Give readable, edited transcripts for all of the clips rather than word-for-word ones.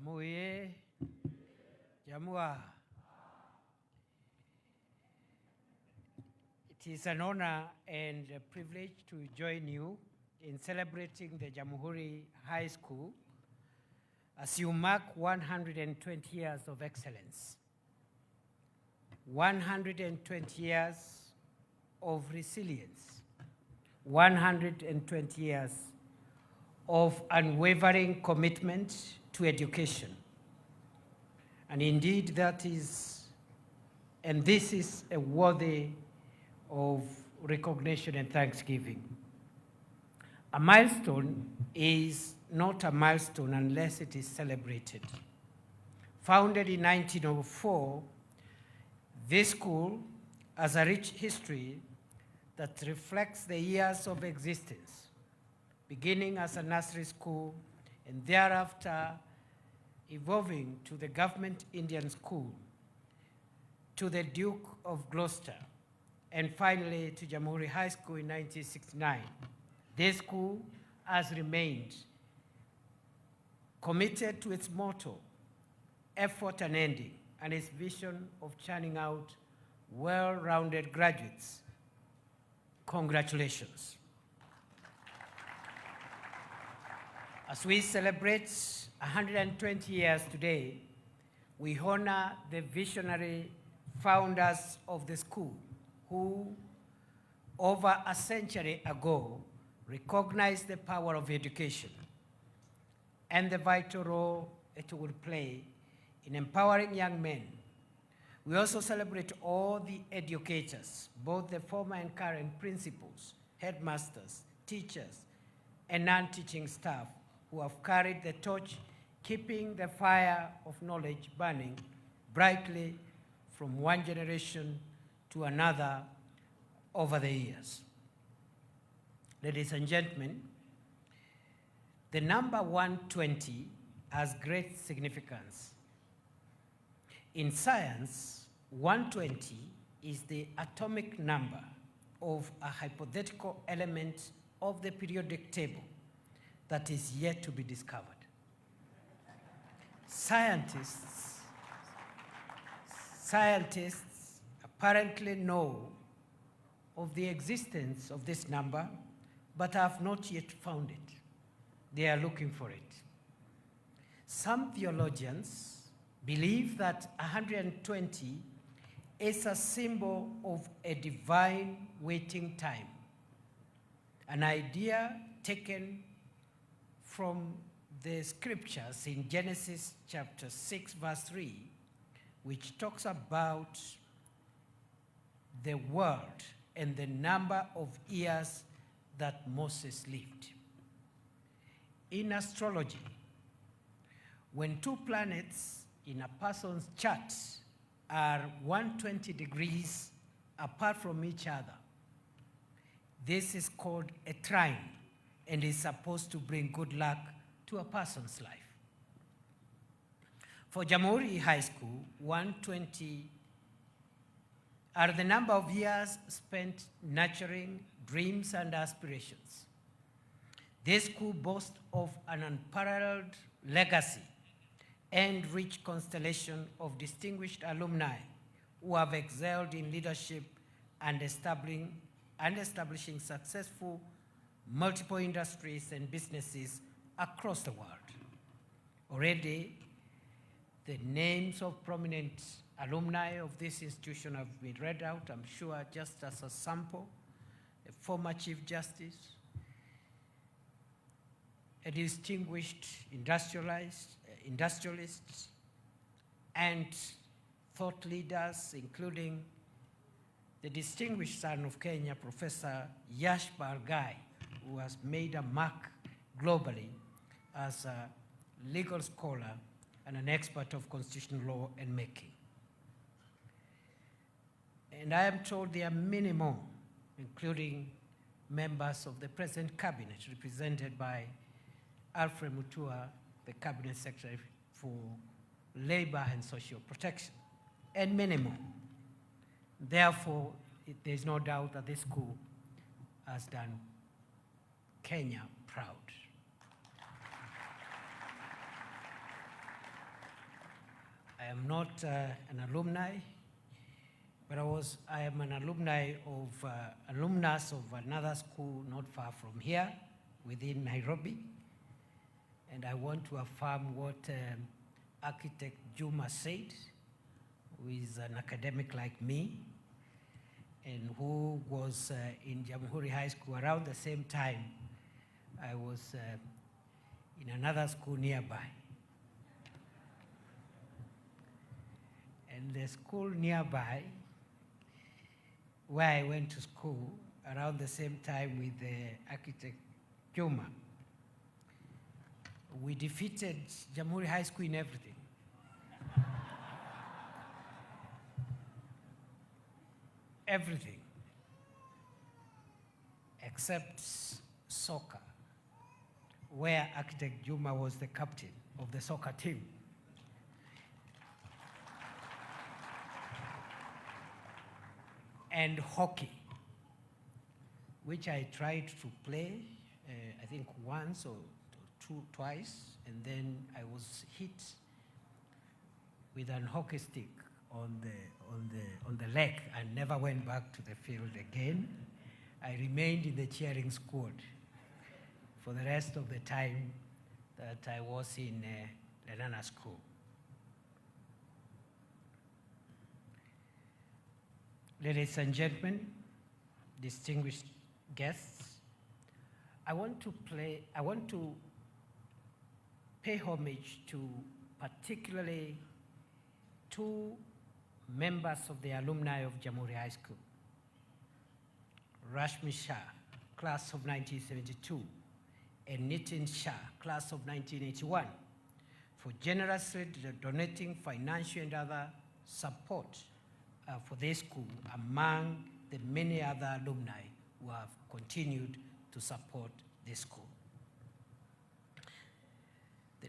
Jamhuri, Jamhuri. It is an honor and a privilege to join you in celebrating the Jamhuri High School as you mark 120 years of excellence, 120 years of resilience, 120 years of unwavering commitment to education. And indeed this is a worthy of recognition and thanksgiving. A milestone is not a milestone unless it is celebrated. Founded in 1904, this school has a rich history that reflects the years of existence, beginning as a nursery school and thereafter evolving to the Government Indian School, to the Duke of Gloucester, and finally to Jamhuri High School in 1969. This school has remained committed to its motto, effort unending, and its vision of churning out well-rounded graduates. Congratulations. As we celebrate 120 years today, we honor the visionary founders of the school who, over a century ago, recognized the power of education and the vital role it would play in empowering young men. We also celebrate all the educators, both the former and current principals, headmasters, teachers, and non-teaching staff who have carried the torch, keeping the fire of knowledge burning brightly from one generation to another over the years. Ladies and gentlemen, the number 120 has great significance. In science, 120 is the atomic number of a hypothetical element of the periodic table that is yet to be discovered. Scientists apparently know of the existence of this number, but have not yet found it. They are looking for it. Some theologians believe that 120 is a symbol of a divine waiting time, an idea taken from the scriptures in Genesis chapter 6, verse 3, which talks about the world and the number of years that Moses lived. In astrology, when two planets in a person's chart are 120 degrees apart from each other, this is called a trine and is supposed to bring good luck to a person's life. For Jamhuri High School, 120 are the number of years spent nurturing dreams and aspirations. This school boasts of an unparalleled legacy and rich constellation of distinguished alumni who have excelled in leadership and establishing successful multiple industries and businesses across the world. Already, the names of prominent alumni of this institution have been read out, I'm sure, just as a sample. A former Chief Justice, a distinguished industrialist, and thought leaders, including the distinguished son of Kenya, Professor Yash Bargai, who has made a mark globally as a legal scholar and an expert of constitutional law and making. And I am told there are many more, including members of the present cabinet, represented by Alfred Mutua, the Cabinet Secretary for Labor and Social Protection, and many more. Therefore, there's no doubt that this school has done Kenya proud. am not an alumni, but I am an alumnus of another school not far from here, within Nairobi. And I want to affirm what architect Juma said, who is an academic like me, and who was in Jamhuri High School around the same time I was in another school nearby. And the school nearby, where I went to school around the same time with the architect Juma, we defeated Jamhuri High School in everything. Everything, except soccer, where architect Juma was the captain of the soccer team. And hockey, which I tried to play, I think once or twice, and then I was hit with an hockey stick on the leg and never went back to the field again. I remained in the cheering squad for the rest of the time that I was in Lenana School. Ladies and gentlemen, distinguished guests, I want to pay homage to particularly two members of the alumni of Jamhuri High School. Rashmi Shah, class of 1972, and Nitin Shah, class of 1981, for generously donating financial and other support for this school, among the many other alumni who have continued to support this school. The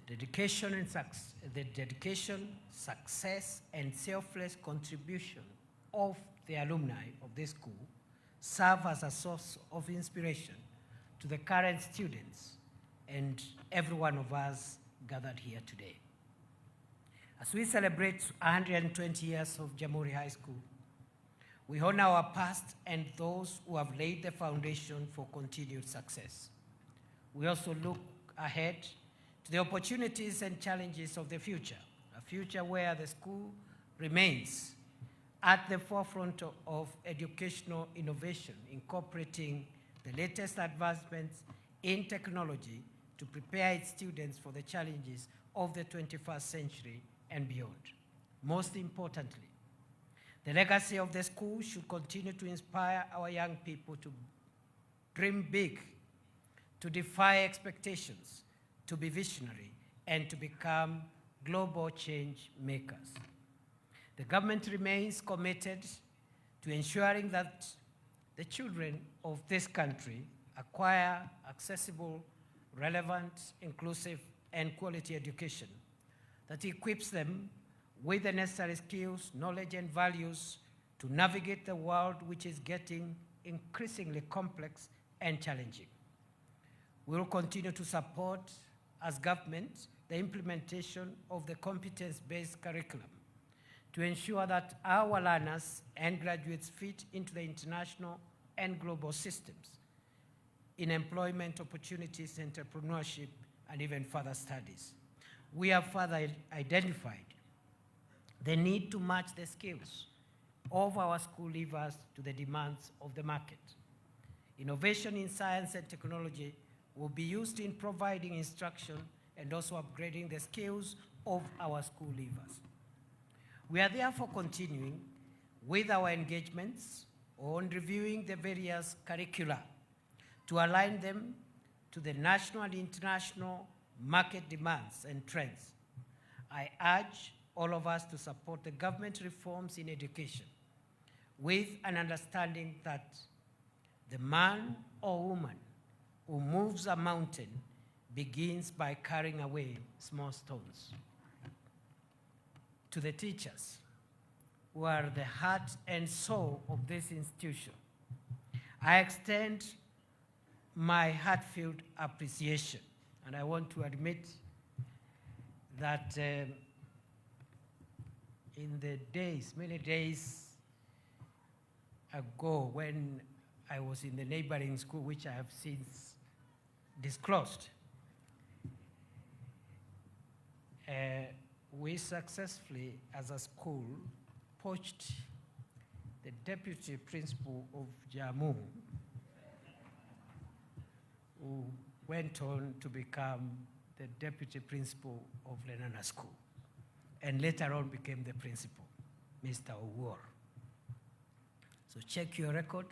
dedication, success, and selfless contribution of the alumni of this school serve as a source of inspiration to the current students and every one of us gathered here today. As we celebrate 120 years of Jamhuri High School, we honor our past and those who have laid the foundation for continued success. We also look ahead to the opportunities and challenges of the future, a future where the school remains at the forefront of educational innovation, incorporating the latest advancements in technology to prepare its students for the challenges of the 21st century and beyond. Most importantly, the legacy of the school should continue to inspire our young people to dream big, to defy expectations, to be visionary, and to become global change makers. The government remains committed to ensuring that the children of this country acquire accessible, relevant, inclusive, and quality education that equips them with the necessary skills, knowledge, and values to navigate the world, which is getting increasingly complex and challenging. We will continue to support, as government, the implementation of the competence-based curriculum to ensure that our learners and graduates fit into the international and global systems in employment opportunities, entrepreneurship, and even further studies. We have further identified the need to match the skills of our school leavers to the demands of the market. Innovation in science and technology will be used in providing instruction and also upgrading the skills of our school leavers. We are therefore continuing with our engagements on reviewing the various curricula to align them to the national and international market demands and trends. I urge all of us to support the government reforms in education with an understanding that the man or woman who moves a mountain begins by carrying away small stones. To the teachers, who are the heart and soul of this institution, I extend my heartfelt appreciation, and I want to admit that in the days, many days ago, when I was in the neighboring school, which I have since disclosed, we successfully, as a school, poached the deputy principal of Jamhuri, who went on to become the deputy principal of Lenana School, and later on became the principal, Mr. Owuor. So check your record.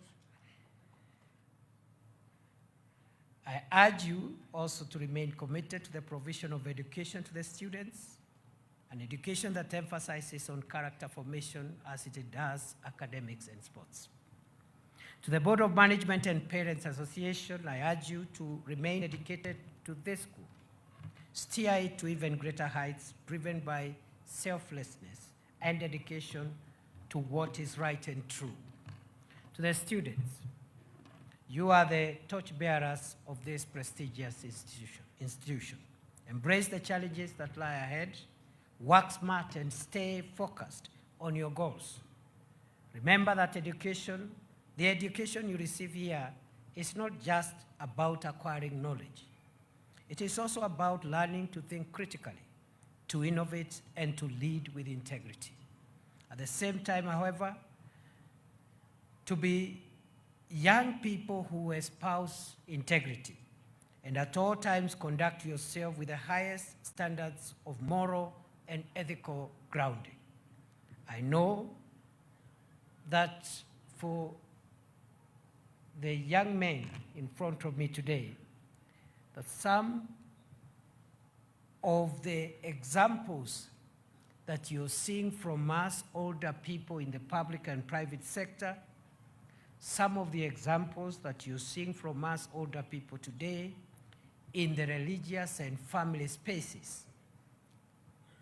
I urge you also to remain committed to the provision of education to the students, an education that emphasizes on character formation as it does academics and sports. To the Board of Management and Parents Association, I urge you to remain dedicated to this school, steer it to even greater heights, driven by selflessness and dedication to what is right and true. To the students, you are the torchbearers of this prestigious institution. Embrace the challenges that lie ahead, work smart and stay focused on your goals. Remember that the education you receive here is not just about acquiring knowledge. It is also about learning to think critically, to innovate, and to lead with integrity. At the same time, however, to be young people who espouse integrity and at all times conduct yourself with the highest standards of moral and ethical grounding. I know that for the young men in front of me today, that some of the examples that you're seeing from us, older people in the public and private sector, some of the examples that you're seeing from us, older people today, in the religious and family spaces,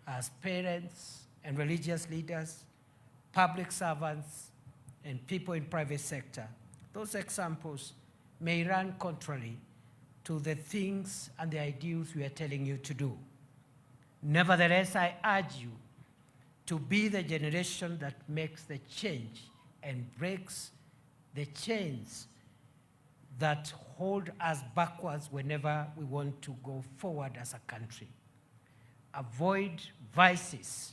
as parents and religious leaders, public servants, and people in private sector, those examples may run contrary to the things and the ideals we are telling you to do. Nevertheless, I urge you to be the generation that makes the change and breaks the chains that hold us backwards whenever we want to go forward as a country. Avoid vices,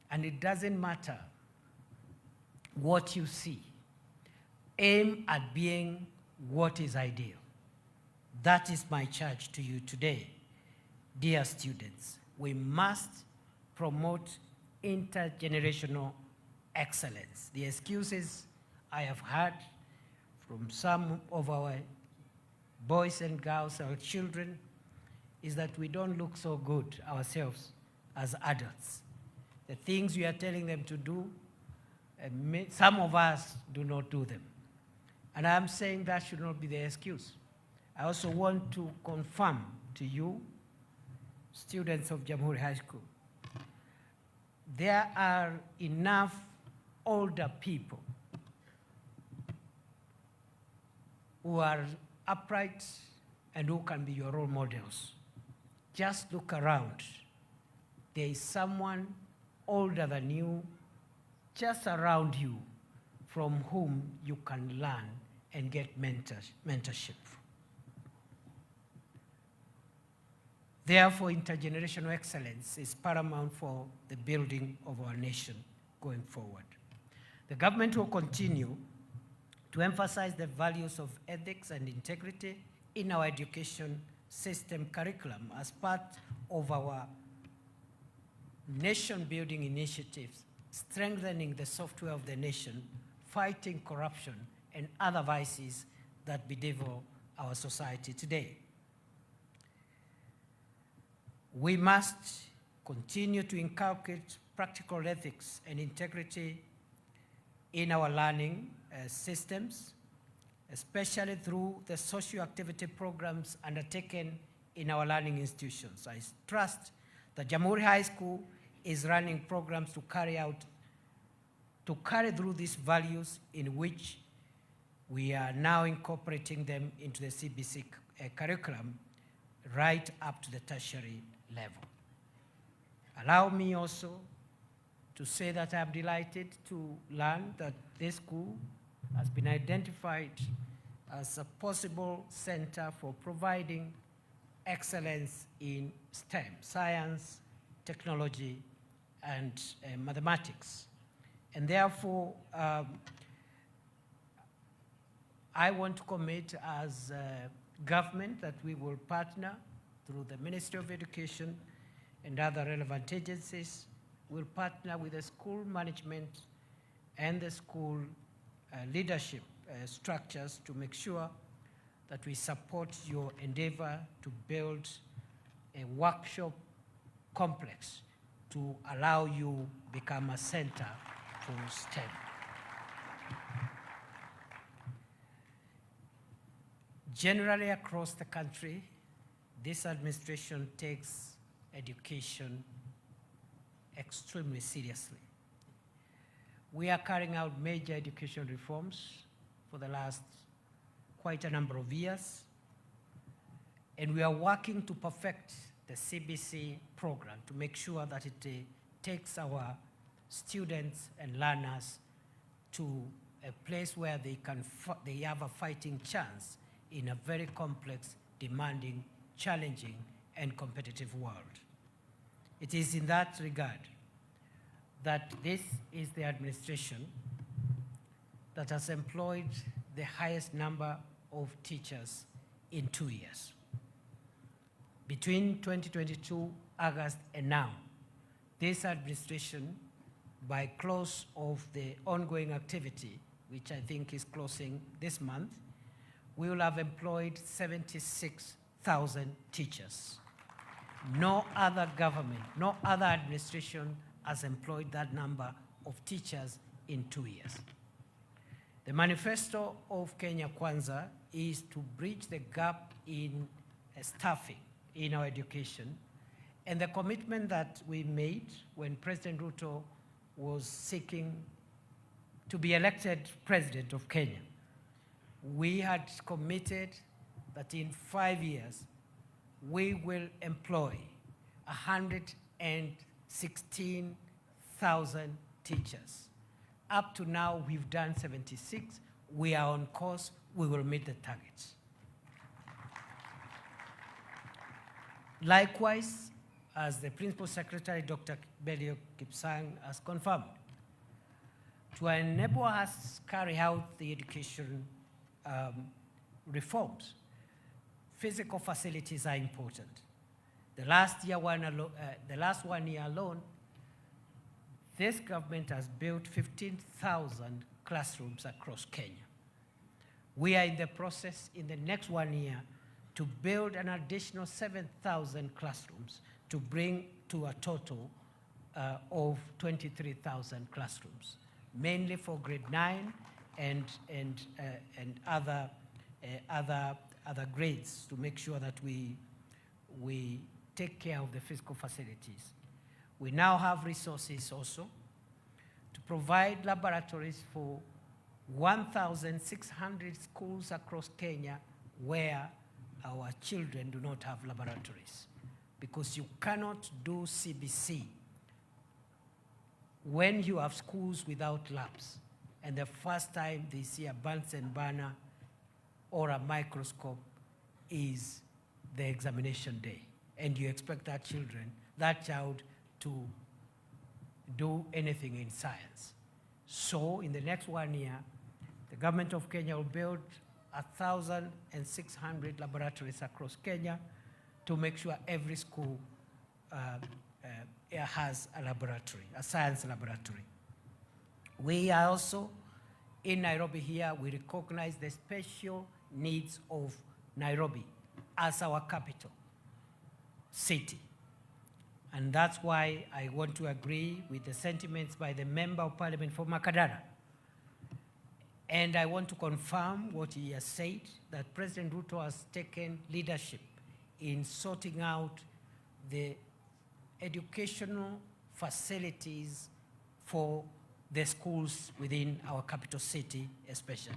and it doesn't matter what you see. Aim at being what is ideal. That is my charge to you today. Dear students, we must promote intergenerational excellence. The excuses I have heard from some of our boys and girls, our children, is that we don't look so good ourselves as adults. The things we are telling them to do, some of us do not do them. And I'm saying that should not be the excuse. I also want to confirm to you, students of Jamhuri High School, there are enough older people who are upright and who can be your role models. Just look around. There is someone older than you, just around you, from whom you can learn and get mentorship. Therefore, intergenerational excellence is paramount for the building of our nation going forward. The government will continue to emphasize the values of ethics and integrity in our education system curriculum as part of our nation-building initiatives, strengthening the software of the nation, fighting corruption and other vices that bedevil our society today. We must continue to inculcate practical ethics and integrity in our learning systems, especially through the social activity programs undertaken in our learning institutions. I trust that Jamhuri High School is running programs to carry through these values, in which we are now incorporating them into the CBC curriculum right up to the tertiary level. Allow me also to say that I'm delighted to learn that this school has been identified as a possible center for providing excellence in STEM, science, technology, and mathematics. And therefore, I want to commit as government that we will partner through the Ministry of Education and other relevant agencies. We'll partner with the school management and the school leadership structures to make sure that we support your endeavor to build a workshop complex to allow you become a center for STEM. Generally across the country, this administration takes education extremely seriously. We are carrying out major education reforms for the last quite a number of years, and we are working to perfect the CBC program to make sure that it takes our students and learners to a place where they have a fighting chance in a very complex, demanding, challenging, and competitive world. It is in that regard that this is the administration that has employed the highest number of teachers in 2 years. Between 2022, August, and now, this administration, by close of the ongoing activity, which I think is closing this month, we will have employed 76,000 teachers. No other government, no other administration has employed that number of teachers in 2 years. The manifesto of Kenya Kwanza is to bridge the gap in staffing in our education, and the commitment that we made when President Ruto was seeking to be elected president of Kenya, we had committed that in 5 years, we will employ 116,000 teachers. Up to now, we've done 76. We are on course. We will meet the targets. Likewise, as the Principal Secretary, Dr. Belio Kipsang, has confirmed, to enable us carry out the education reforms, physical facilities are important. The last 1 year alone, this government has built 15,000 classrooms across Kenya. We are in the process in the next 1 year to build an additional 7,000 classrooms to bring to a total of 23,000 classrooms, mainly for grade 9 and other grades, to make sure that we take care of the physical facilities. We now have resources also to provide laboratories for 1,600 schools across Kenya where our children do not have laboratories, because you cannot do CBC when you have schools without labs, and the first time they see a Bunsen burner or a microscope is the examination day, and you expect that child to do anything in science. So in the next 1 year, the government of Kenya will build 1,600 laboratories across Kenya to make sure every school has a laboratory, a science laboratory. We are also, in Nairobi here, we recognize the special needs of Nairobi as our capital city. And that's why I want to agree with the sentiments by the Member of Parliament for Makadara. And I want to confirm what he has said, that President Ruto has taken leadership in sorting out the educational facilities for the schools within our capital city especially.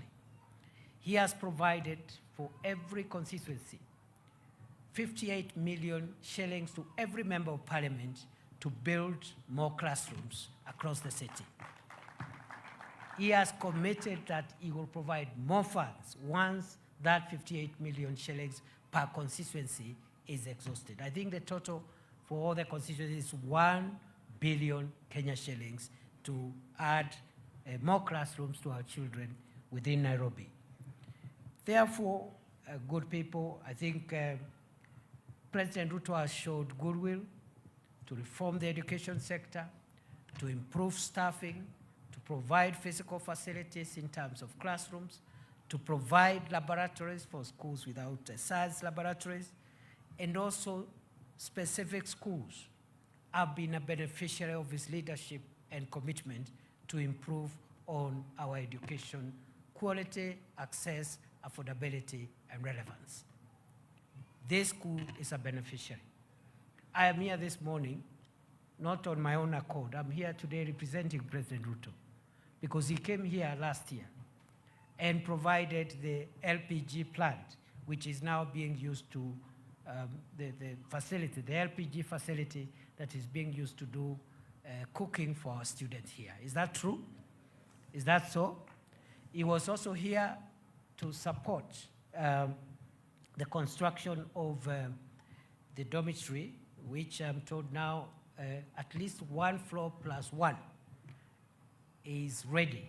He has provided for every constituency 58 million shillings to every member of parliament to build more classrooms across the city. He has committed that he will provide more funds once that 58 million shillings per constituency is exhausted. I think the total for all the constituencies is 1 billion Kenya shillings to add more classrooms to our children within Nairobi. Therefore, good people, I think President Ruto has showed goodwill to reform the education sector, to improve staffing, to provide physical facilities in terms of classrooms, to provide laboratories for schools without science laboratories, and also specific schools have been a beneficiary of his leadership and commitment to improve on our education quality, access, affordability, and relevance. This school is a beneficiary. I am here this morning, not on my own accord. I'm here today representing President Ruto because he came here last year and provided the LPG plant, which is now being used to, the facility, the LPG facility that is being used to do cooking for our students here. Is that true? Is that so? He was also here to support the construction of the dormitory, which I'm told now at least 1 floor plus 1 is ready.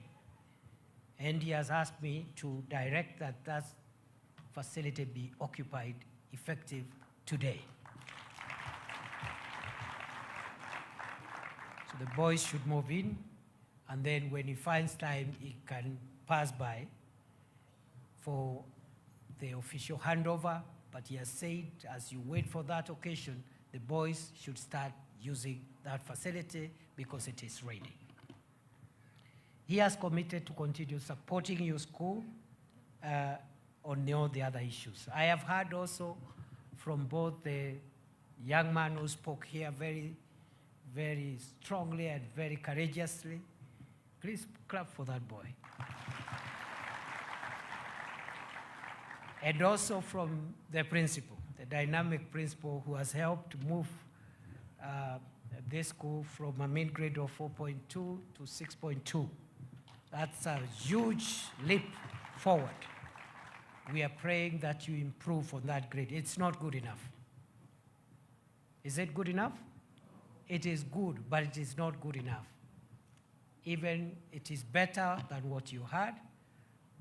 And he has asked me to direct that that facility be occupied effective today. So the boys should move in, and then when he finds time, he can pass by for the official handover. But he has said, as you wait for that occasion, the boys should start using that facility because it is ready. He has committed to continue supporting your school on all the other issues. I have heard also from both the young man who spoke here very, very strongly and very courageously. Please clap for that boy. And also from the principal, the dynamic principal who has helped move this school from a mean grade of 4.2 to 6.2. That's a huge leap forward. We are praying that you improve on that grade. It's not good enough. Is it good enough? It is good, but it is not good enough. Even it is better than what you had,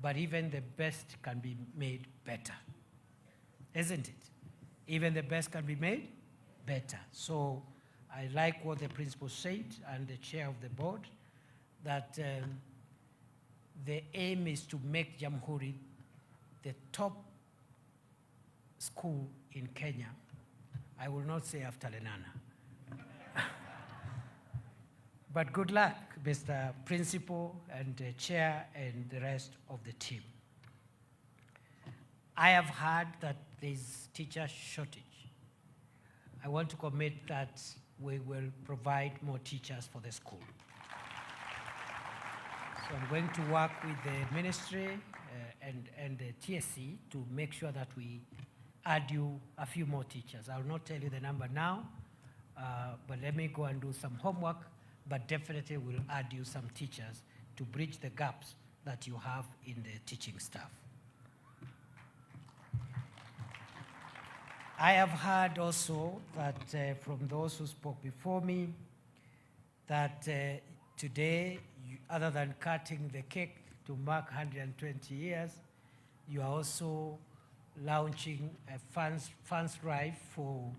but even the best can be made better. Isn't it? Even the best can be made better. So I like what the principal said and the chair of the board, that the aim is to make Jamhuri the top school in Kenya. I will not say after Lenana. But good luck, Mr. Principal and the chair and the rest of the team. I have heard that there's teacher shortage. I want to commit that we will provide more teachers for the school. So I'm going to work with the ministry and the TSC to make sure that we add you a few more teachers. I will not tell you the number now, but let me go and do some homework, but definitely we'll add you some teachers to bridge the gaps that you have in the teaching staff. I have heard also that from those who spoke before me, that today, other than cutting the cake to mark 120 years, you are also launching a funds drive for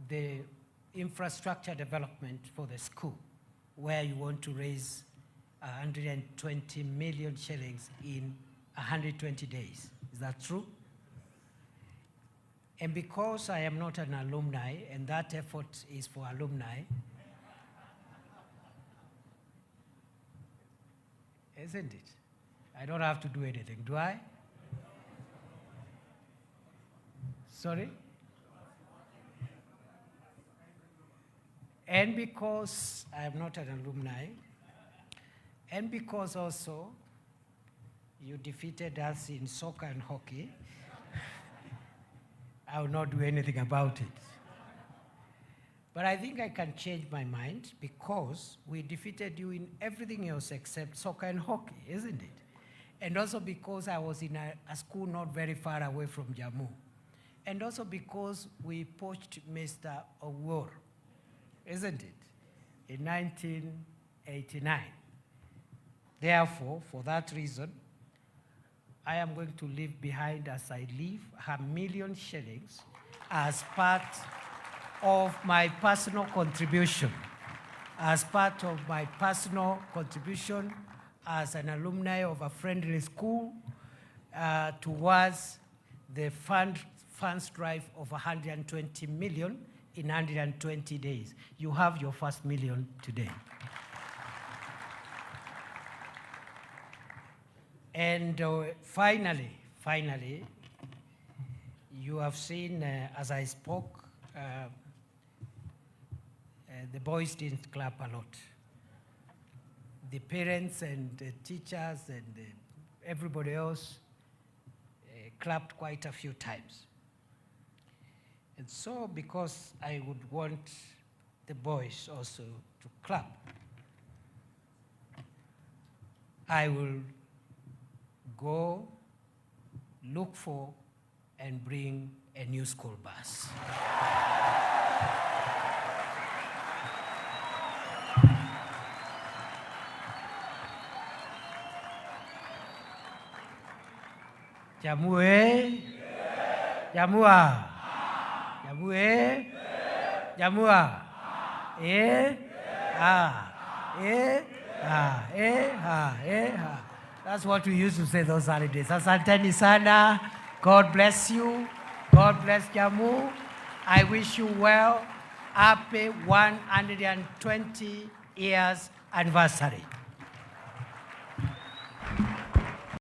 the infrastructure development for the school, where you want to raise 120 million shillings in 120 days. Is that true? And because I am not an alumni, and that effort is for alumni, isn't it? I don't have to do anything, do I? Sorry? And because I am not an alumni, and because also you defeated us in soccer and hockey, I will not do anything about it. But I think I can change my mind because we defeated you in everything else except soccer and hockey, isn't it? And also because I was in a school not very far away from Jammu. And also because we poached Mr. Owuor, isn't it, in 1989. Therefore, for that reason, I am going to leave behind as I leave 1 million shillings as part of my personal contribution, as an alumni of a friendly school towards the funds drive of 120 million in 120 days. You have your first million today. And finally, you have seen, as I spoke, the boys didn't clap a lot. The parents and the teachers and everybody else clapped quite a few times. And so, because I would want the boys also to clap, I will go look for and bring a new school bus. Jamhuri, Jamhuri, Jamhuri, Jamhuri, That's what we used to say those holidays. Asanteni sana. God bless you. God bless Jammu. I wish you well. Happy 120 years anniversary.